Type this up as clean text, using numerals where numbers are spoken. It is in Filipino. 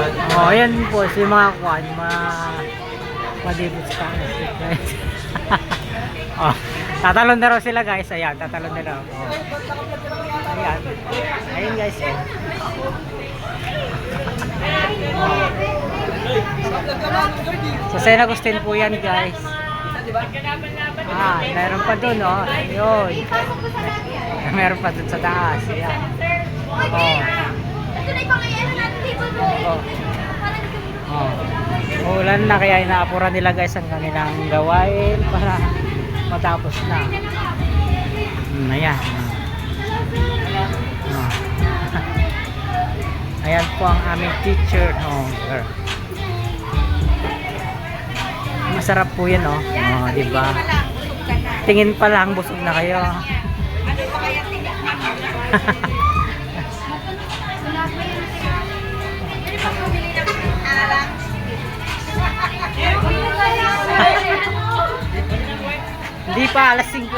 Oh, ayan po si mga kwan, madibot sa guys. Oh, tatalon na raw sila guys. Ayan, tatalon na raw. Oh. Ayan. Ayun guys. Oh. So, San Agustin po yan guys. Ah, meron pa dun, oh. Ayun. Meron pa dun sa taas. Ayan. Oh. Oh. Oh. Ulan na kaya inaapuran nila guys ang kanilang gawain para matapos na. Ayan. Oh. Ayan po ang aming teacher. Oh, girl. Masarap po yan, oh. Oh, di ba? Tingin pa lang busog na kayo. Ano pa kaya tinikman mo? Hindi pa, alas 5.